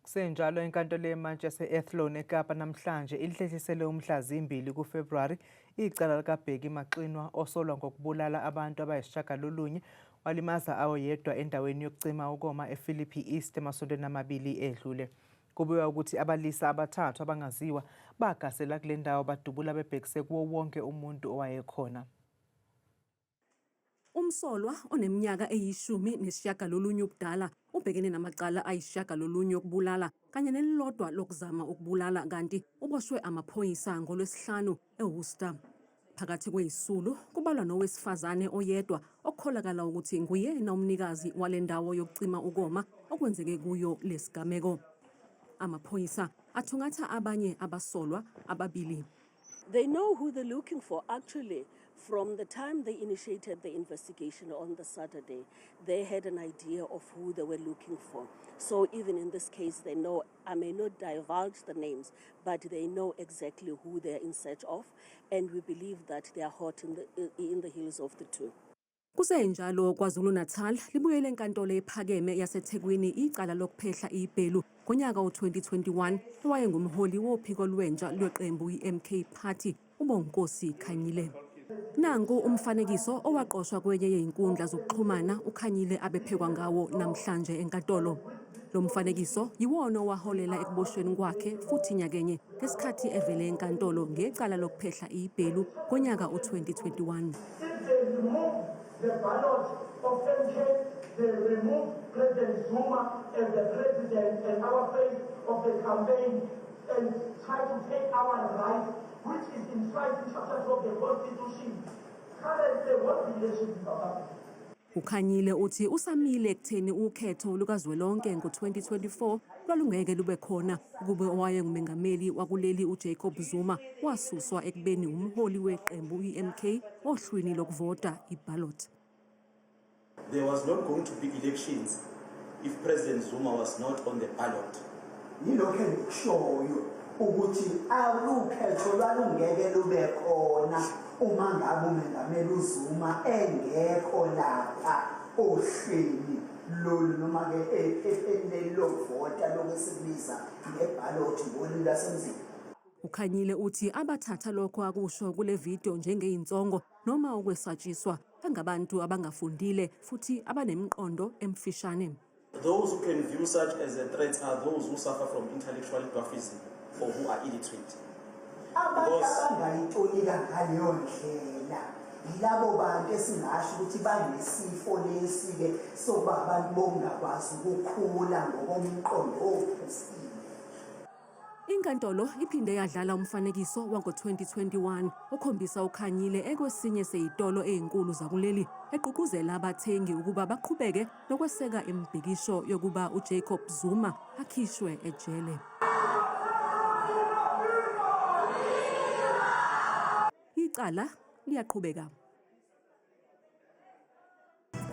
Senjalo inkantolo yemantshi yase-Athlone eKapa namhlanje ilihlehisele umhla zimbili kuFebruwari icala likaBheki Maxinwa osolwa ngokubulala abantu abayisishiyagalolunye walimaza oyedwa endaweni yokucima ukoma ePhilippi East emasontweni amabili edlule. Kubikwa ukuthi abalisa abathathu abangaziwa bagasela kule ndawo badubula bebhekise kuwo wonke umuntu owayekhona. Umsolwa oneminyaka eyi-19 ubudala ubhekene namacala ayisishiyagalolunye okubulala kanye nelilodwa lokuzama ukubulala kanti uboshwe amaphoyisa ngoLwesihlanu eWorcester. Phakathi kwezisulu kubalwa nowesifazane oyedwa okukholakala ukuthi nguyena umnikazi wale ndawo yokucima ukoma okwenzeke kuyo lesigameko. Amaphoyisa athungatha abanye abasolwa ababili. They know who they're looking for. Actually, from the time they initiated the investigation on the Saturday, they had an idea of who they were looking for. So even in this case, they know, I may not divulge the names, but they know exactly who they're in search of. And we believe that they are hot in the heels of the two. Kusenjalo KwaZulu-Natal libuyele enkantolo ephakeme yaseThekwini icala lokuphehla ibhelu ngonyaka u-2021 owayengumholi wophiko lwentsha lweqembu iMK Party uBonginkosi Khanyile. Nangu umfanekiso owaqoshwa kwenye yezinkundla zokuxhumana uKhanyile abephekwa ngawo namhlanje enkantolo. Lo mfanekiso yiwona owaholela ekuboshweni kwakhe futhi nyakenye ngesikhathi evele enkantolo ngecala lokuphehla ibhelu ngonyaka u-2021. The ballot of MK, they removed President Zuma as the president and our face of the campaign and try to take our rights, which is enshrined in chapter 12 of the Constitution. Currently, what relations in South Africa? uKhanyile uthi usamile ekutheni ukhetho lukazwelonke ngo-2024 lwalungeke lube khona ukube owayengumengameli wakuleli uJacob Zuma wasuswa ekubeni umholi weqembu iMK ohlwini lokuvota iballot. There was not going to be elections if President Zuma was not on the ballot. Yilokho engikushoyo ukuthi alukhetho lwalungeke lube khona uma ngabe umengameli uZuma engekho lapha ohleli lolu noma ke lokuvota lokusebenzisa ngeballot ngolimi lwasemzini. uKhanyile uthi abathatha lokho akusho kule video njengeinsongo noma ukwesatshiswa ngabantu abangafundile futhi abanemiqondo emfishane. Those who can view such as a threat are those who suffer from intellectual dwarfism or who are illiterate. Abangayitonika ngaleyo ndlela yilabo bantu esingasho ukuthi banesifo lesi-ke sokuba abantu bokungakwazi ukukhula ngokomqondo ophusile. Inkantolo iphinde yadlala umfanekiso wango-2021 okhombisa uKhanyile ekwesinye sezitolo ezinkulu zakuleli egqugquzela abathengi ukuba baqhubeke nokweseka imibhikisho yokuba uJacob Zuma akhishwe ejele. Icala liyaqhubeka.